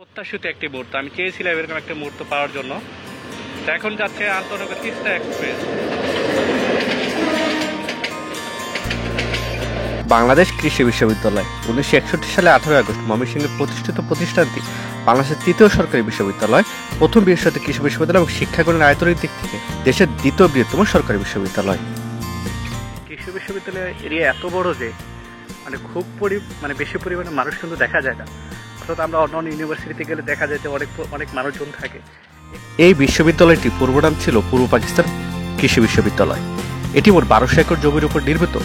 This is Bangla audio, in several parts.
প্রত্যাশিত একটি মুহূর্ত, আমি চেয়েছিলাম এরকম একটা মুহূর্ত পাওয়ার জন্য। তো এখন যাচ্ছে আন্তনগর তিস্তা এক্সপ্রেস। বাংলাদেশ কৃষি বিশ্ববিদ্যালয় 1961 সালে 18 আগস্ট ময়মনসিংহে প্রতিষ্ঠিত প্রতিষ্ঠানটি বাংলাদেশের তৃতীয় সরকারি বিশ্ববিদ্যালয়, প্রথম বৃহস্পতি কৃষি বিশ্ববিদ্যালয় এবং শিক্ষাগণের আয়তনের দিক থেকে দেশের দ্বিতীয় বৃহত্তম সরকারি বিশ্ববিদ্যালয়। কৃষি বিশ্ববিদ্যালয়ের এরিয়া এত বড় যে খুব বেশি পরিমাণে মানুষ কিন্তু দেখা যায় না। অর্থাৎ আমরা অন্য ইউনিভার্সিটিতে গেলে দেখা যায় যে অনেক মানুষজন থাকে। এই বিশ্ববিদ্যালয়টি পূর্ব নাম ছিল পূর্ব পাকিস্তান কৃষি বিশ্ববিদ্যালয়। এটি মোট 1200 একর জমির উপর নির্মিত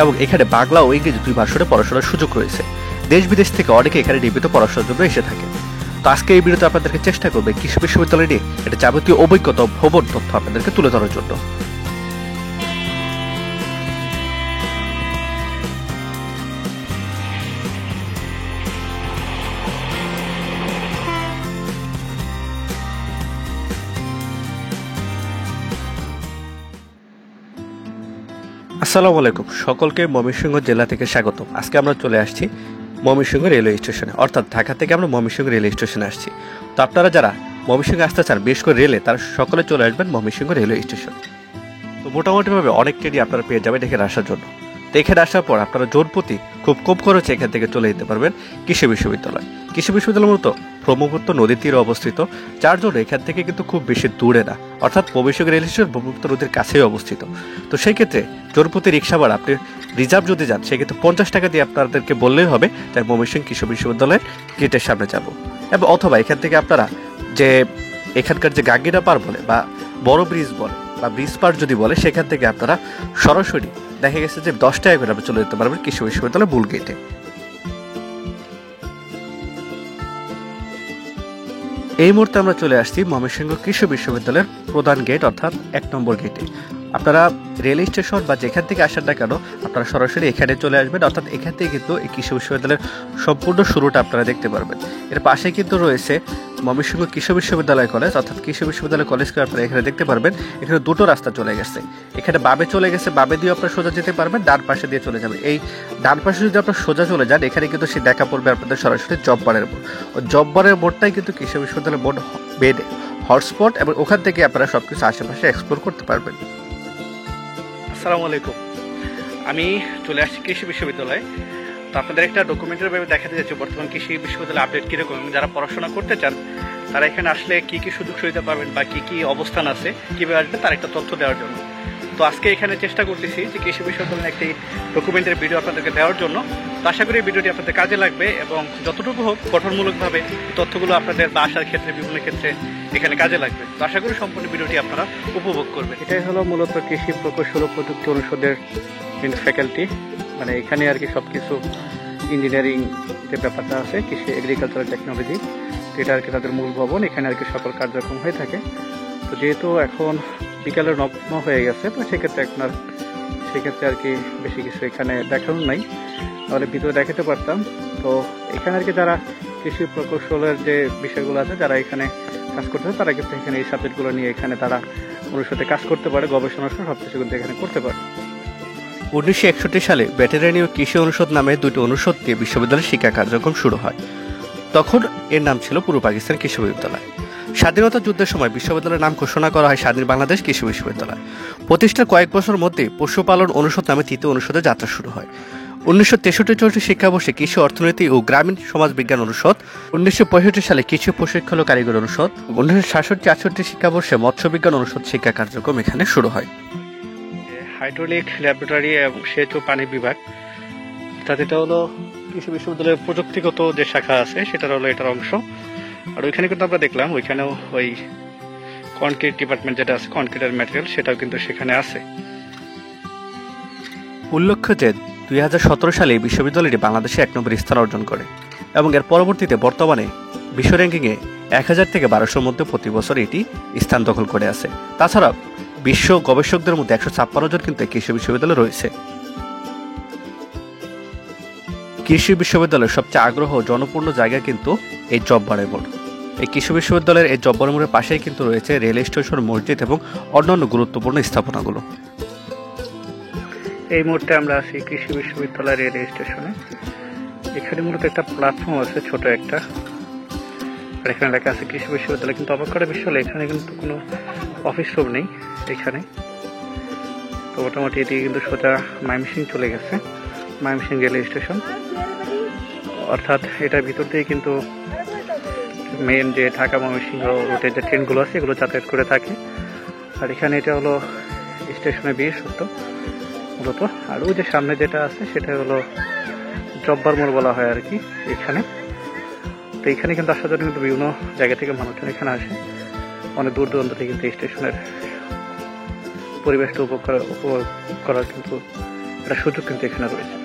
এবং এখানে বাংলা ও ইংরেজি দুই ভাষায় পড়াশোনার সুযোগ রয়েছে। দেশ বিদেশ থেকে অনেকে এখানে নিয়মিত পড়াশোনার জন্য এসে থাকে। তো আজকে এই ভিডিওতে আপনাদেরকে চেষ্টা করবে কৃষি বিশ্ববিদ্যালয় নিয়ে এটা যাবতীয় অভিজ্ঞতা ও ভ্রমণ তথ্য আপনাদেরকে তুলে ধরার জন্য। আসসালামু আলাইকুম, সকলকে ময়মনসিংহ জেলা থেকে স্বাগত। আজকে আমরা চলে আসছি ময়মনসিংহ রেলওয়ে স্টেশনে, অর্থাৎ ঢাকা থেকে আমরা ময়মনসিংহ রেলওয়ে স্টেশনে আসছি। তো আপনারা যারা ময়মনসিংহে আসতে চান, বিশেষ করে রেলে, তারা সকলে চলে আসবেন ময়মনসিংহ রেলওয়ে স্টেশন। তো মোটামুটিভাবে অনেক ট্রেনই আপনারা পেয়ে যাবেন এখানে আসার জন্য। তো এখানে আসার পর আপনারা জোনপ্রতি খুব কম খরচে এখান থেকে চলে যেতে পারবেন কৃষি বিশ্ববিদ্যালয়। কৃষি বিশ্ববিদ্যালয় মূলত ব্রহ্মপুত্র নদীর তীরে অবস্থিত, যার জন্য এখান থেকে কিন্তু খুব বেশি দূরে না, অর্থাৎ ময়মনসিংহ রেল স্টেশন ব্রহ্মপুত্র নদীর কাছেই অবস্থিত। তো সেই ক্ষেত্রে জোনপ্রতি রিক্সা ভাড়া আপনি রিজার্ভ যদি যান, সেক্ষেত্রে 50 টাকা দিয়ে আপনাদেরকে বললেই হবে তাই ময়মনসিংহ কৃষি বিশ্ববিদ্যালয়ের গেটের সামনে যাব। এবং অথবা এখান থেকে আপনারা যে এখানকার যে গাঙ্গিনা পার বলে বা বড় ব্রিজ বলে বা ব্রিজ পার যদি বলে, সেখান থেকে আপনারা সরাসরি দেখা গেছে যে 10 টাকা করে আপনি চলে যেতে পারবেন কৃষি বিশ্ববিদ্যালয়ের মূল গেটে। এই মুহূর্তে আমরা চলে আসছি ময়মনসিংহ কৃষি বিশ্ববিদ্যালয়ের প্রধান গেট, অর্থাৎ 1 নম্বর গেটে। আপনারা রেল স্টেশন বা যেখান থেকে আসেন না কেন, আপনারা সরাসরি এখানে চলে আসবেন। অর্থাৎ এখান থেকে কিন্তু এই কৃষি বিশ্ববিদ্যালয়ের সম্পূর্ণ শুরুটা আপনারা দেখতে পারবেন। এর পাশে কিন্তু রয়েছে ময়মনসিংহ কৃষি বিশ্ববিদ্যালয় কলেজ, অর্থাৎ কৃষি বিশ্ববিদ্যালয় কলেজকে আপনারা এখানে দেখতে পারবেন। এখানে দুটো রাস্তা চলে গেছে, এখানে বামে চলে গেছে, বামে দিয়ে আপনারা সোজা যেতে পারবেন, ডান পাশে দিয়ে চলে যাবেন। এই ডান পাশে যদি আপনারা সোজা চলে যান, এখানে কিন্তু সে দেখা পড়বে আপনাদের সরাসরি জব্বারের মোড়। জব্বারের মোড়টাই কিন্তু কৃষি বিশ্ববিদ্যালয়ের মোড় মেন হটস্পট, এবং ওখান থেকে আপনারা সবকিছু আশেপাশে এক্সপ্লোর করতে পারবেন। আসসালামু আলাইকুম, আমি চলে আসছি কৃষি বিশ্ববিদ্যালয়ে। তো আপনাদের একটা ডকুমেন্টারি ভাবে দেখাতে যাচ্ছি বর্তমান কৃষি বিশ্ববিদ্যালয় আপডেট কীরকম, এবং যারা পড়াশোনা করতে চান তারা এখানে আসলে কী কী সুযোগ সুবিধা পাবেন বা কী কী অবস্থান আছে, কীভাবে আসবেন, তার একটা তথ্য দেওয়ার জন্য। তো আজকে এখানে চেষ্টা করতেছি যে কৃষি বিশ্ববিদ্যালয়ের একটি ডকুমেন্টারি ভিডিও আপনাদেরকে দেওয়ার জন্য। তো আশা করি এই ভিডিওটি আপনাদের কাজে লাগবে এবং যতটুকু হোক গঠনমূলকভাবে তথ্যগুলো আপনাদের বা আসার ক্ষেত্রে বিভিন্ন ক্ষেত্রে এখানে কাজে লাগবে। তো আশা করি সম্পূর্ণ ভিডিওটি আপনারা উপভোগ করবেন। এটাই হলো মূলত কৃষি প্রকৌশল ও প্রযুক্তি অনুষদের ফ্যাকাল্টি, এখানে আর কি সব কিছু ইঞ্জিনিয়ারিং যে ব্যাপারটা আছে, কৃষি এগ্রিকালচারাল টেকনোলজি, এটা আর কি তাদের মূল ভবন। এখানে আর কি সকল কার্যক্রম হয়ে থাকে। তো যেহেতু এখন বিকালের 9 হয়ে গেছে, তো সেক্ষেত্রে আর কি বেশি কিছু এখানে দেখানো নাই, তাহলে ভিতরে দেখাতে পারতাম। তো এখানে আর কি যারা কৃষি প্রকৌশলের যে বিষয়গুলো আছে, যারা এখানে কাজ করতে হয়, তারা কিন্তু এখানে এই সাবজেক্টগুলো নিয়ে এখানে তারা অনুষদে কাজ করতে পারে, গবেষণা সব কিছু কিন্তু এখানে করতে পারে। 1961 সালে ভেটেরিনারি ও কৃষি অনুষদ নামে দুটি অনুষদ দিয়ে বিশ্ববিদ্যালয়ের শিক্ষা কার্যক্রম শুরু হয়। তখন এর নাম ছিল পূর্ব পাকিস্তান কৃষি বিশ্ববিদ্যালয়। স্বাধীনতা যুদ্ধের সময় বিশ্ববিদ্যালয়ের নাম ঘোষণা করা হয় স্বাধীন বাংলাদেশ কৃষি বিশ্ববিদ্যালয়। প্রতিষ্ঠার কয়েক বছর মধ্যে পশুপালন অনুষদ নামে তৃতীয় অনুষদের যাত্রা শুরু হয়। 1963-64 শিক্ষাবর্ষে কৃষি অর্থনীতি ও গ্রামীণ সমাজ বিজ্ঞান অনুষদ, 1965 সালে কৃষি প্রশিক্ষণ ও কারিগরি অনুষদ, 1967-68 শিক্ষাবর্ষে মৎস্য বিজ্ঞান অনুষদ শিক্ষা কার্যক্রম এখানে শুরু হয়। হাইড্রোলিক ল্যাবরেটরি এবং সেচ ও পানি বিভাগ, অর্থাৎ এটা হলো কৃষি বিশ্ববিদ্যালয়ের প্রযুক্তিগত যে শাখা আছে সেটার হলো এটার অংশ। আর ওইখানে কিন্তু আমরা দেখলাম ওইখানেও ওই কনক্রিট ডিপার্টমেন্ট যেটা আছে, কনক্রিটের ম্যাটেরিয়াল, সেটাও কিন্তু সেখানে আছে। উল্লেখ্য যে 2017 সালে এই বিশ্ববিদ্যালয়টি বাংলাদেশে 1 নম্বর স্থান অর্জন করে এবং এর পরবর্তীতে বর্তমানে বিশ্ব র্যাঙ্কিংয়ে 1000 থেকে 1200-র মধ্যে প্রতি বছর এটি স্থান দখল করে আছে। তাছাড়া বিশ্ব গবেষকদের মধ্যে 156 জন কিন্তু কৃষি বিশ্ববিদ্যালয় রয়েছে। কৃষি বিশ্ববিদ্যালয়ের সবচেয়ে আগ্রহ জনপূর্ণ জায়গা কিন্তু এই জব্বারের মোড়। এই কৃষি বিশ্ববিদ্যালয়ের এই জব্বারের মোড়ের পাশেই কিন্তু রয়েছে রেল স্টেশন, মসজিদ এবং অন্যান্য গুরুত্বপূর্ণ স্থাপনাগুলো। এই মুহূর্তে আমরা আছি কৃষি বিশ্ববিদ্যালয়ের রেল স্টেশনে। এখানে মূলত একটা প্ল্যাটফর্ম আছে, ছোট একটা, আর এখানে লেখা আছে কৃষি বিশ্ববিদ্যালয়, কিন্তু অবাক করার বিষয় হলো এখানে কিন্তু কোনো অফিস রুম নেই এখানে। তো মোটামুটি এটি কিন্তু সোজা ময়মনসিংহ চলে গেছে, ময়মনসিংহ রেলওয়ে স্টেশন, অর্থাৎ এটার ভিতর দিয়ে কিন্তু মেন যে ঢাকা ময়মনসিংহ রুটের যে ট্রেনগুলো আছে এগুলো যাতায়াত করে থাকে। আর এখানে এটা হলো স্টেশনের বিশেষত্ব মূলত। আর ওই যে সামনে যেটা আছে সেটা হলো জব্বার মোড় বলা হয় আর কি এখানে। তো এখানে কিন্তু আসার জন্য কিন্তু বিভিন্ন জায়গা থেকে মানুষজন এখানে আসে, অনেক দূর দূরান্ত থেকে কিন্তু স্টেশনের পরিবেশটা উপভোগ করার কিন্তু একটা সুযোগ কিন্তু এখানে রয়েছে।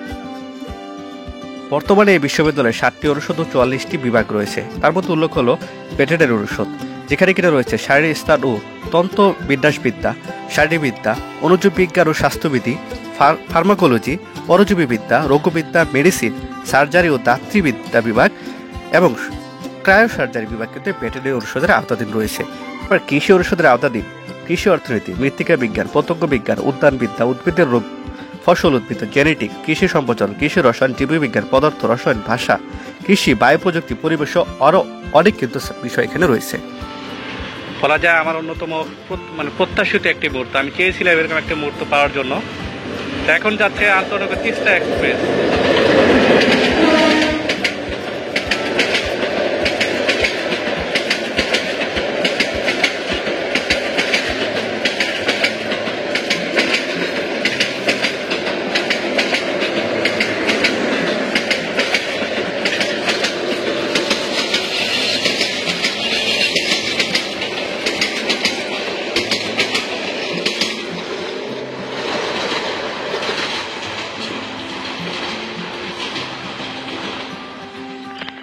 বর্তমানে এই বিশ্ববিদ্যালয়ে 7টি অনুষদ ও 44টি বিভাগ রয়েছে। তার মধ্যে উল্লেখ হলো ভেটেরিনারি অনুষদ, যেখানে কিনা রয়েছে শারীরিক স্থান ও তন্ত্র বিন্যাসবিদ্যা, শারীরবিদ্যা, অনুজীব বিজ্ঞান ও স্বাস্থ্যবিধি, ফার্মাকোলজি, পরজীবীবিদ্যা, রোগবিদ্যা, মেডিসিন, সার্জারি ও দাতৃবিদ্যা বিভাগ এবং ক্রায়ো সার্জারি বিভাগ কিন্তু ভেটেরিনারি অনুষদের আওতাধীন রয়েছে। এবার কৃষি অনুষদের আওতাধীন কৃষি অর্থনীতি, মৃত্তিকা বিজ্ঞান, পতঙ্গ বিজ্ঞান, উদ্যানবিদ্যা, উদ্ভিদের রোগ, ফসল উদ্ভিদ, জেনেটিক, কৃষি সম্প্রচারণ, কৃষি রসায়ন, জীববিজ্ঞান, পদার্থ রসায়ন, ভাষা, কৃষি, বায়ু প্রযুক্তি, পরিবেশ আরও অনেক কিন্তু বিষয় এখানে রয়েছে। বলা যায় আমার অন্যতম প্রত্যাশিত একটি মুহূর্ত। আমি চেয়েছিলাম এরকম একটা মুহূর্ত পাওয়ার জন্য। তো এখন যাচ্ছে আন্তনগর তিস্তা এক্সপ্রেস।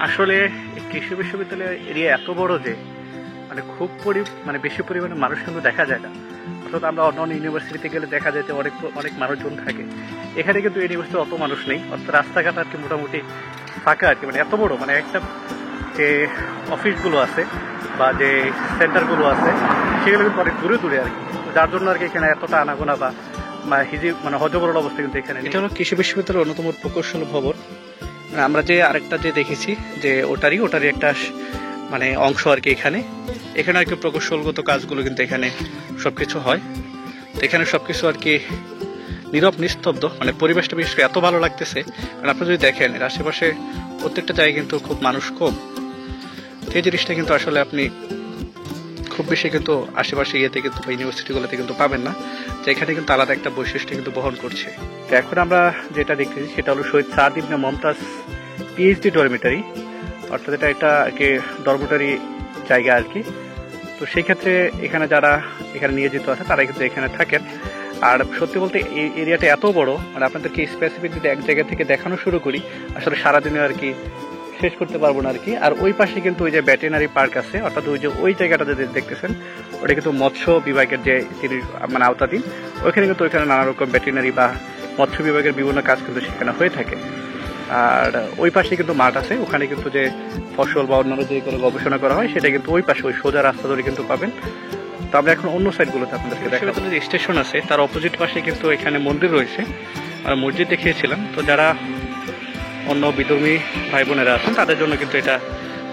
আসলে কৃষি বিশ্ববিদ্যালয় এরিয়া এত বড় যে খুব বেশি পরিমাণে মানুষ কিন্তু দেখা যায় না। অর্থাৎ আমরা অন্য অন্য ইউনিভার্সিটিতে গেলে দেখা যায় যে অনেক মানুষজন থাকে, এখানে কিন্তু ইউনিভার্সিটি অত মানুষ নেই। অর্থাৎ রাস্তাঘাট আর কি মোটামুটি ফাঁকা আর কি, এত বড় একটা যে অফিসগুলো আছে বা যে সেন্টারগুলো আছে সেগুলো কিন্তু অনেক দূরে দূরে আর কি, যার জন্য আর কি এখানে এতটা আনাগোনা বা হজবরল অবস্থা কিন্তু এখানে। এটা হলো কৃষি বিশ্ববিদ্যালয়ের অন্যতম প্রকৌশল ভবন। আমরা যে আরেকটা যে দেখেছি যে ওটারই একটা অংশ আর কি এখানে আর কি প্রকৌশলগত কাজগুলো কিন্তু এখানে সবকিছু হয়। তো এখানে সবকিছু আর কি নীরব নিস্তব্ধ, পরিবেশটা বিশেষ করে এত ভালো লাগতেছে। কারণ আপনি যদি দেখেন এর আশেপাশে প্রত্যেকটা জায়গায় কিন্তু খুব মানুষ কম। এই জিনিসটা কিন্তু আসলে আপনি খুব বেশি কিন্তু আশেপাশে ইয়েতে কিন্তু ইউনিভার্সিটিগুলোতে কিন্তু পাবেন না, যে এখানে কিন্তু আলাদা একটা বৈশিষ্ট্য কিন্তু বহন করছে। তো এখন আমরা যেটা দেখতেছি সেটা হলো শহীদ সাদ ইবনে মুমতাজ পিএইচডি ডরমিটারি, অর্থাৎ এটা একটা আর কি ডরমিটারি জায়গা আর কি। তো সেই ক্ষেত্রে এখানে যারা এখানে নিয়োজিত আছে তারা কিন্তু এখানে থাকেন। আর সত্যি বলতে এই এরিয়াটা এত বড়, আপনাদেরকে স্পেসিফিক যদি এক জায়গা থেকে দেখানো শুরু করি আসলে সারাদিনে আর কি শেষ করতে পারবো না আর কি। আর ওই পাশে কিন্তু ওই যে ভেটেরিনারি পার্ক আছে, অর্থাৎ ওই জায়গাটা যদি দেখতেছেন ওটা কিন্তু মৎস্য বিভাগের যে তিনি আওতাধীন। ওইখানে নানা রকম ভেটেরিনারি বা মৎস্য বিভাগের বিভিন্ন কাজ কিন্তু সেখানে হয়ে থাকে। আর ওই পাশে কিন্তু মাঠ আছে, ওখানে কিন্তু যে ফসল বা অন্যান্য যে কোনো গবেষণা করা হয় সেটা কিন্তু ওই পাশে ওই সোজা রাস্তা ধরে কিন্তু পাবেন। তো আমরা এখন অন্য সাইডগুলোতে আপনাদেরকে দেখাবো। যে স্টেশন আছে তার অপোজিট পাশে কিন্তু এখানে মন্দির রয়েছে, আর মসজিদ দেখিয়েছিলাম। তো যারা অন্য বিধর্মী ভাই বোনেরা আছেন তাদের জন্য কিন্তু এটা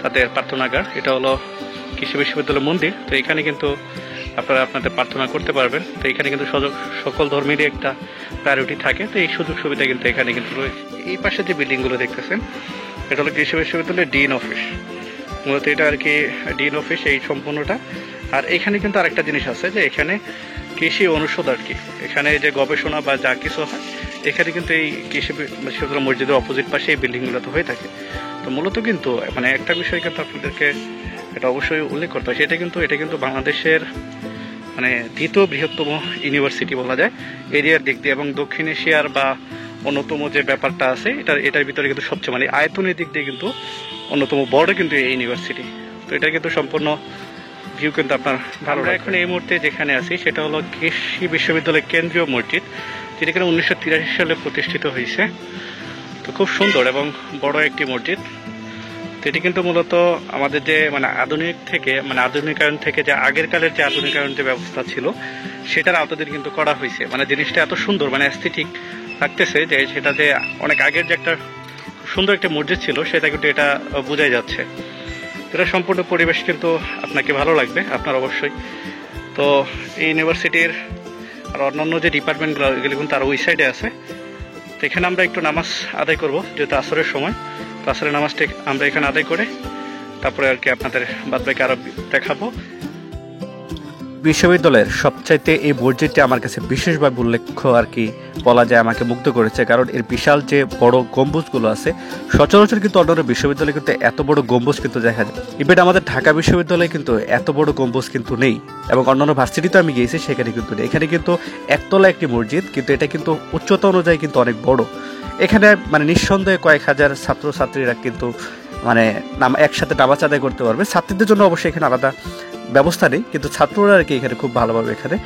তাদের প্রার্থনাগার। এটা হলো কৃষি বিশ্ববিদ্যালয় মন্দির। তো এখানে কিন্তু আপনারা আপনাদের প্রার্থনা করতে পারবেন। তো এখানে কিন্তু সকল ধর্মেরই একটা প্রায়োরিটি থাকে। তো এই সুযোগ সুবিধা কিন্তু এখানে কিন্তু রয়েছে। এই পাশে যে বিল্ডিংগুলো দেখতেছেন এটা হলো কৃষি বিশ্ববিদ্যালয়ের ডিন অফিস, মূলত এটা আর কি ডিন অফিস এই সম্পূর্ণটা। আর এখানে কিন্তু আরেকটা জিনিস আছে যে এখানে কৃষি অনুষদ আর কি, এখানে যে গবেষণা বা যা কিছু হয় এখানে কিন্তু এই কৃষি বিশ্ববিদ্যালয় মসজিদের অপোজিট পাশে এই বিল্ডিংগুলোতে হয়ে থাকে। তো মূলত কিন্তু একটা বিষয় কিন্তু আপনাদেরকে এটা অবশ্যই উল্লেখ করতে হয়, এটা কিন্তু বাংলাদেশের দ্বিতীয় বৃহত্তম ইউনিভার্সিটি বলা যায় এরিয়ার দিক দিয়ে, এবং দক্ষিণ এশিয়ার বা অন্যতম যে ব্যাপারটা আছে এটার ভিতরে কিন্তু সবচেয়ে আয়তনের দিক দিয়ে কিন্তু অন্যতম বড় কিন্তু এই ইউনিভার্সিটি। তো এটা কিন্তু সম্পূর্ণ ভিউ কিন্তু আপনার ভালো। এখন এই মুহূর্তে যেখানে আছি সেটা হলো কৃষি বিশ্ববিদ্যালয়ের কেন্দ্রীয় মসজিদ, যেটা কিনা 1983 সালে প্রতিষ্ঠিত হয়েছে। তো খুব সুন্দর এবং বড় একটি মসজিদ। তো এটি কিন্তু মূলত আমাদের যে আধুনিক থেকে আধুনিকায়ন থেকে যে আগের কালের যে আধুনিকায়ন যে ব্যবস্থা ছিল সেটার আওতাধীন কিন্তু করা হয়েছে। জিনিসটা এত সুন্দর অ্যাস্থেটিক লাগতেছে যে সেটা যে অনেক আগের যে একটা সুন্দর একটা মসজিদ ছিল সেটা কিন্তু এটা বোঝাই যাচ্ছে। এটা সম্পূর্ণ পরিবেশ কিন্তু আপনাকে ভালো লাগবে আপনার অবশ্যই। তো এই ইউনিভার্সিটির আর অন্যান্য যে ডিপার্টমেন্টগুলো এগুলো কিন্তু তার ওই সাইডে আছে। তো এখানে আমরা একটু নামাজ আদায় করব, যেহেতু আসরের সময়। তো আসরের নামাজটা আমরা এখানে আদায় করে তারপরে আর কি আপনাদের বাদবাকি আরো দেখাবো। বিশ্ববিদ্যালয়ের সবচাইতে এই মসজিদটি আমার কাছে বিশেষভাবে উল্লেখ্য আর কি বলা যায়, আমাকে মুগ্ধ করেছে। কারণ এর বিশাল যে বড় গম্বুজগুলো আছে, সচরাচর কিন্তু অন্যান্য বিশ্ববিদ্যালয়ে কিন্তু এত বড় গম্বুজ কিন্তু দেখা যায়। ইভেন আমাদের ঢাকা বিশ্ববিদ্যালয়ে কিন্তু এত বড় গম্বুজ কিন্তু নেই, এবং অন্যান্য ভার্সিটিতে আমি গিয়েছি সেখানে কিন্তু নেই। এখানে কিন্তু একতলা একটি মসজিদ, কিন্তু এটা কিন্তু উচ্চতা অনুযায়ী কিন্তু অনেক বড়। এখানে মানে নিঃসন্দেহে কয়েক হাজার ছাত্রছাত্রীরা কিন্তু মানে একসাথে নামাজ আদায় করতে পারবে। ছাত্রীদের জন্য অবশ্যই এখানে আলাদা ব্যবস্থা নেই, কিন্তু ছাত্ররা আর কি এখানে খুব ভালোভাবে এখানে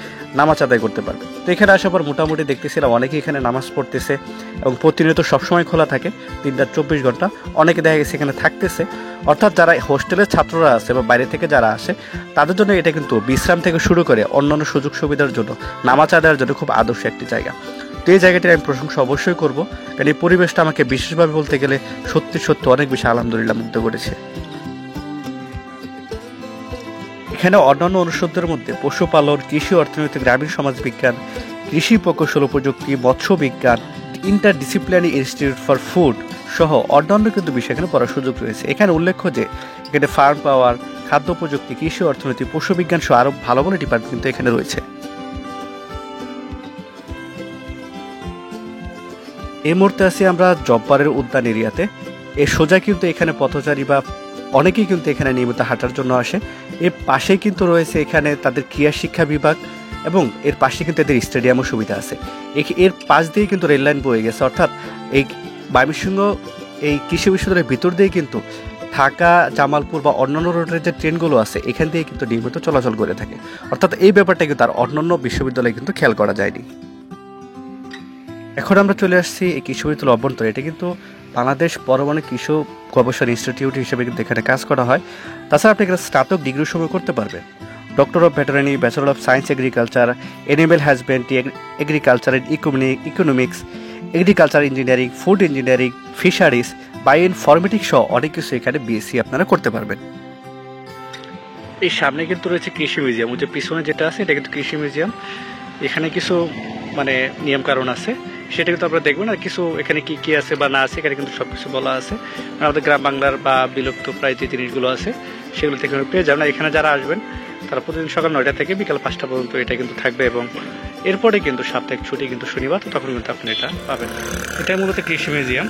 নামাজ আদায় করতে পারবে। তো এখানে আসার পর মোটামুটি দেখতেছিলাম অনেকে এখানে নামাজ পড়তেছে, এবং প্রতিনিয়ত সবসময় খোলা থাকে 3-24 ঘন্টা। অনেকে দেখা গেছে এখানে থাকতেছে, অর্থাৎ যারা হোস্টেলের ছাত্ররা আছে বা বাইরে থেকে যারা আসে তাদের জন্য এটা কিন্তু বিশ্রাম থেকে শুরু করে অন্যান্য সুযোগ সুবিধার জন্য নামাজ আদায়ের জন্য খুব আদর্শ একটি জায়গা। তো এই জায়গাটির আমি প্রশংসা অবশ্যই করবো, কারণ এই পরিবেশটা আমাকে বিশেষভাবে বলতে গেলে সত্যি সত্যি অনেক বেশি আলহামদুলিল্লাহ মুগ্ধ করেছে। এখানে অন্যান্য অনুষদের মধ্যে পশুপালন, কৃষি অর্থনীতি, গ্রামীণ সমাজ বিজ্ঞান, কৃষি প্রকৌশল ও প্রযুক্তি, মৎস্য বিজ্ঞান, ইন্টারডিসিপ্লিনারি ইনস্টিটিউট ফর ফুড সহ অন্যান্য কিন্তু বিষয় এখানে পড়ার সুযোগ রয়েছে। এখানে উল্লেখ্য যে এখানে ফার্ম পাওয়ার, খাদ্য প্রযুক্তি, কৃষি অর্থনীতি, পশু বিজ্ঞান সহ আরও ভালো ভালো ডিপার্টমেন্ট কিন্তু এখানে রয়েছে। এই মুহূর্তে আছি আমরা জব্বারের উদ্যান এরিয়াতে। এর সোজা কিন্তু এখানে পথচারী বা অনেকেই কিন্তু এখানে নিয়মিত হাঁটার জন্য আসে। এর পাশেই কিন্তু রয়েছে এখানে তাদের ক্রীড়া শিক্ষা বিভাগ, এবং এর পাশে কিন্তু এদের স্টেডিয়ামও সুবিধা আছে। এর পাশ দিয়ে কিন্তু রেল লাইন বয়ে গেছে, অর্থাৎ এই ময়মনসিংহ এই কৃষি বিশ্ববিদ্যালয়ের ভিতর দিয়ে কিন্তু ঢাকা, জামালপুর বা অন্যান্য রোডের যে ট্রেনগুলো আছে এখান দিয়ে কিন্তু নিয়মিত চলাচল করে থাকে। অর্থাৎ এই ব্যাপারটা কিন্তু আর অন্যান্য বিশ্ববিদ্যালয়ে কিন্তু খেয়াল করা যায়নি। এখন আমরা চলে আসছি এই কৃষি বিশ্ববিদ্যালয় অভ্যন্তরে। এটা কিন্তু বাংলাদেশ পরমাণু কৃষি গবেষণা ইনস্টিটিউট হিসেবে কিন্তু এখানে কাজ করা হয়। তাছাড়া আপনি এখানে স্নাতক ডিগ্রি সময় করতে পারবেন। Doctor of veterinary, bachelor of science agriculture, animal husbandry, agriculture and economics, agriculture engineering, food engineering, fisheries, bio informatics সহ অনেক কিছু এখানে বিএসসি আপনারা করতে পারবেন। এই সামনে কিন্তু রয়েছে কৃষি মিউজিয়াম, ওই যে পিছনে যেটা আছে এটা কিন্তু কৃষি মিউজিয়াম। এখানে কিছু মানে নিয়ম কারণ আছে, সেটা কিন্তু আপনারা দেখবেন। আর কিছু এখানে কি কি আছে বা না আছে এখানে কিন্তু সবকিছু বলা আছে। আমাদের গ্রাম বাংলার বা বিলুপ্ত প্রায় যে জিনিসগুলো আছে সেগুলো থেকে পেয়ে যাবেন। এখানে যারা আসবেন তারা প্রতিদিন সকাল 9টা থেকে বিকাল 5টা পর্যন্ত এটা কিন্তু থাকবে, এবং এরপরে কিন্তু সাপ্তাহিক ছুটি কিন্তু শনিবার, তো তখন কিন্তু আপনি এটা পাবেন। এটাই মূলত কৃষি মিউজিয়াম।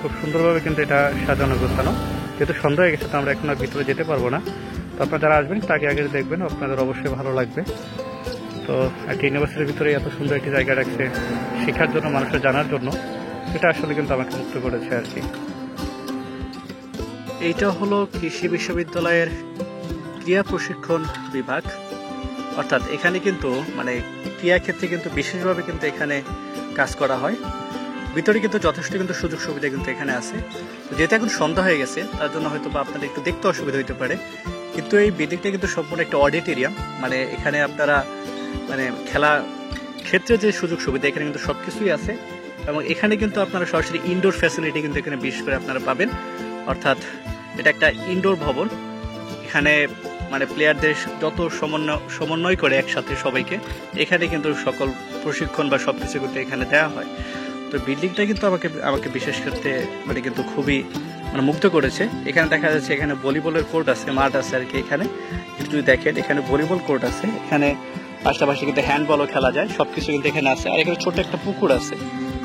খুব সুন্দরভাবে কিন্তু এটা সাজানো গোছানো। যেহেতু সন্ধ্যা হয়ে গেছে তো আমরা এখন আর ভিতরে যেতে পারবো না। তো আপনারা যারা আসবেন তাকে আগে দেখবেন, আপনাদের অবশ্যই ভালো লাগবে। তো একটা ইউনিভার্সিটির ভিতরে এত সুন্দর একটি জায়গা রাখছে শেখার জন্য, মানুষের জানার জন্য, এটা আসলে কিন্তু আমাকে মুক্ত করেছে আর কি। এইটা হলো কৃষি বিশ্ববিদ্যালয়ের ক্রীড়া প্রশিক্ষণ বিভাগ। অর্থাৎ এখানে কিন্তু মানে ক্রীড়া ক্ষেত্রে কিন্তু বিশেষভাবে কিন্তু এখানে কাজ করা হয়। ভিতরে কিন্তু যথেষ্ট কিন্তু সুযোগ সুবিধা কিন্তু এখানে আছে। যেহেতু এখন সন্ধ্যা হয়ে গেছে তার জন্য হয়তো বা আপনাদের একটু দেখতে অসুবিধা হতে পারে, কিন্তু এই বিল্ডিংটা কিন্তু সম্পূর্ণ একটা অডিটোরিয়াম। মানে এখানে আপনারা মানে খেলা ক্ষেত্রে যে সুযোগ সুবিধা এখানে কিন্তু সব কিছুই আছে, এবং এখানে কিন্তু আপনারা সরাসরি ইনডোর ফ্যাসিলিটি কিন্তু এখানে বিশেষ করে আপনারা পাবেন। অর্থাৎ এটা একটা ইনডোর ভবন। এখানে মানে প্লেয়ারদের যত সমন্বয় করে একসাথে সবাইকে, এখানে কিন্তু সকল প্রশিক্ষণ বা সব কিছু কিন্তু এখানে দেওয়া হয়। তো বিল্ডিংটা কিন্তু আমাকে বিশেষ করতে মানে কিন্তু খুবই মানে মুগ্ধ করেছে। এখানে দেখা যাচ্ছে এখানে ভলিবলের কোর্ট আছে, মাঠ আছে আর কি। এখানে যদি দেখেন এখানে ভলিবল কোর্ট আছে, এখানে পাশাপাশি কিন্তু হ্যান্ডবলও খেলা যায়, সবকিছু কিন্তু এখানে আছে। আর এখানে ছোট একটা পুকুর আছে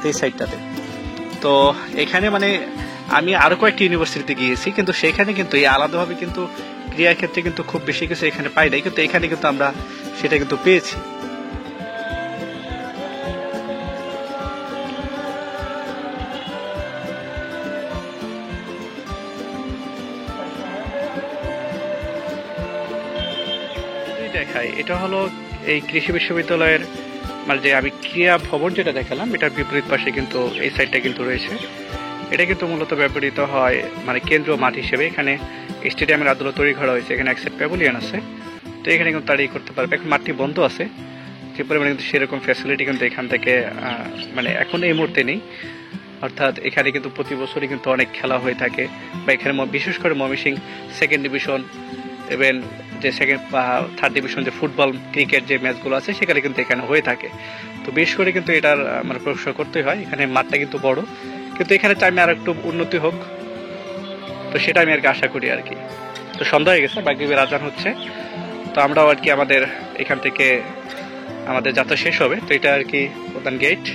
এই সাইডটাতে। তো এখানে মানে আমি আরো কয়েকটি ইউনিভার্সিটিতে গিয়েছি, কিন্তু সেখানে কিন্তু এই আলাদাভাবে কিন্তু ক্রীড়া ক্ষেত্রে কিন্তু খুব বেশি কিছু এখানে পাই নাই, কিন্তু এখানে কিন্তু আমরা সেটা কিন্তু পেয়েছি। দেখাই এটা হলো এই কৃষি বিশ্ববিদ্যালয়ের মানে যে আমি ক্রীড়া ভবন যেটা দেখালাম, এটার বিপরীত পাশে কিন্তু এই সাইডটা কিন্তু রয়েছে। এটা কিন্তু মূলত ব্যবহৃত হয় মানে কেন্দ্রীয় মাঠ হিসেবে। এখানে স্টেডিয়ামের আদলে তৈরি করা হয়েছে, এখানে এক সাইড প্যাভিলিয়ন আছে। তো এখানে কিন্তু তাড়িয়ে করতে পারবে। এখন মাঠটি বন্ধ আছে, যে পরিমাণে কিন্তু সেরকম ফ্যাসিলিটি কিন্তু এখান থেকে মানে এখন এই মুহূর্তে নেই। অর্থাৎ এখানে কিন্তু প্রতি বছরই কিন্তু অনেক খেলা হয়ে থাকে, বা এখানে বিশেষ করে ময়মনসিংহ সেকেন্ড ডিভিশন, ইভেন যে সেকেন্ড বা থার্ড ডিভিশন যে ফুটবল ক্রিকেট যে ম্যাচগুলো আছে সেখানে কিন্তু এখানে হয়ে থাকে। তো বিশেষ করে কিন্তু এটার মানে প্রশংসা করতেই হয়। এখানে মাঠটা কিন্তু বড়, কিন্তু এখানে চাইলে আর একটু উন্নতি হোক, তো সেটা আমি আর কি আশা করি আর কি। তো সন্ধ্যা হয়ে গেছে, মাগরিবের আজান হচ্ছে, তো আমরাও আর কি আমাদের এখান থেকে আমাদের যাত্রা শেষ হবে। তো এটা আর কি প্রধান গেট।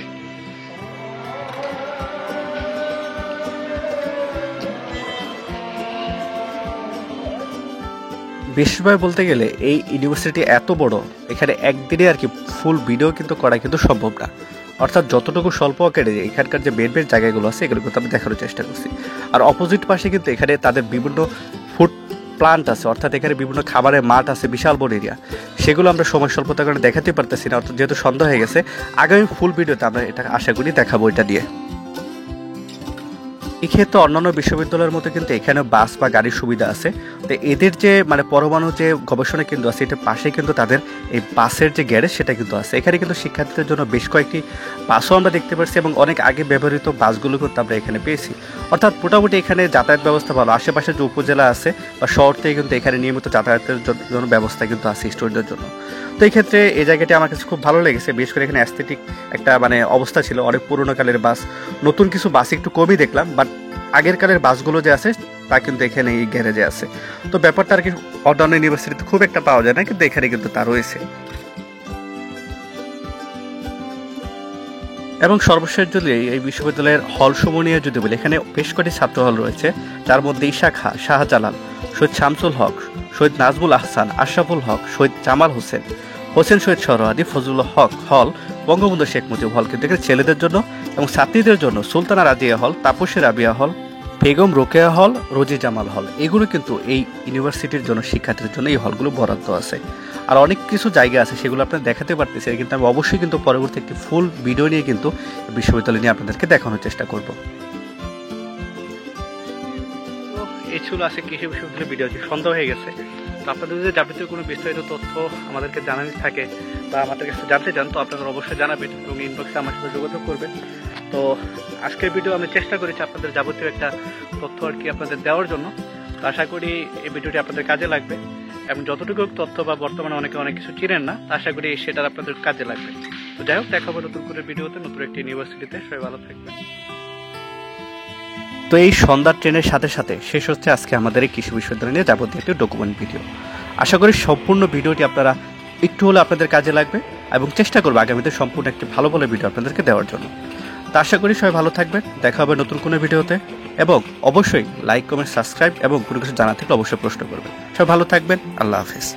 বিশেষভাবে বলতে গেলে এই ইউনিভার্সিটি এত বড়, এখানে একদিনে আর কি ফুল ভিডিও কিন্তু করা কিন্তু সম্ভব না। অর্থাৎ যতটুকু স্বল্প আকারে এখানকার যে মেন জায়গাগুলো আছে এগুলো কিন্তু আমি দেখানোর চেষ্টা করছি। আর অপোজিট পাশে কিন্তু এখানে তাদের বিভিন্ন ফুড প্লান্ট আছে, অর্থাৎ এখানে বিভিন্ন খাবারের মাঠ আছে, বিশাল বড় এরিয়া। সেগুলো আমরা সময় স্বল্পতার কারণে দেখাতে পারতেছি না, অর্থাৎ যেহেতু সন্ধ্যা হয়ে গেছে। আগামী ফুল ভিডিওতে আমরা এটা আশা করি দেখাবো এটা দিয়ে। এক্ষেত্রে অন্যান্য বিশ্ববিদ্যালয়ের মতো কিন্তু এখানে বাস বা গাড়ির সুবিধা আছে। তো এদের যে মানে পরমাণু যে গবেষণা কেন্দ্র আছে এটার পাশে কিন্তু তাদের এই বাসের যে গ্যারেজ সেটা কিন্তু আছে। এখানে কিন্তু শিক্ষার্থীদের জন্য বেশ কয়েকটি বাসও আমরা দেখতে পাচ্ছি, এবং অনেক আগে ব্যবহৃত বাসগুলো কিন্তু আমরা এখানে পেয়েছি। অর্থাৎ মোটামুটি এখানে যাতায়াত ব্যবস্থা ভালো। আশেপাশে যে উপজেলা আছে বা শহর থেকে কিন্তু এখানে নিয়মিত যাতায়াতের জন্য ব্যবস্থা কিন্তু আছে স্টুডেন্টদের জন্য। তো এই ক্ষেত্রে এই জায়গাটি আমার কাছে খুব ভালো লেগেছে। বিশেষ করে এখানে অ্যাস্থেটিক একটা মানে অবস্থা ছিল। অনেক পুরোনো কালের বাস, নতুন কিছু বাস একটু কমই দেখলাম, বাট আগের কালের বাসগুলো যে আছে তা কিন্তু এখানে এই গ্যারেজে আছে। তো ব্যাপারটা আর কি অন্যান্য ইউনিভার্সিটিতে খুব একটা পাওয়া যায় না, কিন্তু এখানে কিন্তু তা রয়েছে। এবং সর্বশেষ যদি এই বিশ্ববিদ্যালয়ের হলসমূহ নিয়ে যদি বলি, এখানে বেশ কয়েকটি ছাত্র হল রয়েছে, যার মধ্যে ইশাক শাহজালাল, শহীদ শামসুল হক, শহীদ নাজমুল আহসান, আশরাফুল হক, শহীদ জামাল হোসেন, শহীদ সরোয়াদি, ফজলুল হক হল, বঙ্গবন্ধু শেখ মুজিব হল কিন্তু এখানে ছেলেদের জন্য, এবং ছাত্রীদের জন্য সুলতানা রাজিয়া হল, তাপসী রাবিয়া হল, বেগম রোকেয়া হল, রোজি জামাল হল, এগুলো কিন্তু এই ইউনিভার্সিটির জন্য শিক্ষার্থীদের জন্য এই হলগুলো বরাদ্দ আছে। আর অনেক কিছু জায়গা আছে সেগুলো আপনারা দেখাতে পারতেছি, কিন্তু আমি অবশ্যই কিন্তু পরবর্তী একটি ফুল ভিডিও নিয়ে কিন্তু বিশ্ববিদ্যালয় নিয়ে আপনাদেরকে দেখানোর চেষ্টা করব। তো এই ছিল আজকে কৃষি বিশ্ববিদ্যালয়ের ভিডিও। সন্ধ্যা হয়ে গেছে, তো আপনাদের যদি যাবতীয় কোনো বিস্তারিত তথ্য আমাদেরকে জানানো থাকে বা আমাদের কাছে জানতে চান, তো আপনারা অবশ্যই জানাবেন এবং ইনবক্সে আমার সাথে যোগাযোগ করবেন। তো আজকের ভিডিও আমি চেষ্টা করেছি আপনাদের যাবতীয় একটা তথ্য আর কি আপনাদের দেওয়ার জন্য। তো আশা করি এই ভিডিওটি আপনাদের কাজে লাগবে, এবং যতটুকু তথ্য বা বর্তমানে অনেকে অনেক কিছু চিনেন না, আশা করি সেটা আপনাদের কাজে লাগবে। তো যাই হোক, দেখা হবে নতুন করে ভিডিওতে, নতুন একটি ইউনিভার্সিটিতে। সবাই ভালো থাকবেন। তো এই সন্ধ্যার ট্রেনের সাথে সাথে শেষ হচ্ছে আজকে আমাদের এই কৃষি বিশ্ববিদ্যালয় নিয়ে যাবতীয় একটি ডকুমেন্ট ভিডিও। আশা করি সম্পূর্ণ ভিডিওটি আপনারা একটু হলে আপনাদের কাজে লাগবে, এবং চেষ্টা করবো আগামীতে সম্পূর্ণ একটি ভালো ভালো ভিডিও আপনাদেরকে দেওয়ার জন্য। তো আশা করি সবাই ভালো থাকবেন, দেখা হবে নতুন কোনো ভিডিওতে, এবং অবশ্যই লাইক, কমেন্ট, সাবস্ক্রাইব, এবং কোনো কিছু জানা থাকলে অবশ্যই প্রশ্ন করবেন। সবাই ভালো থাকবেন, আল্লাহ হাফেজ।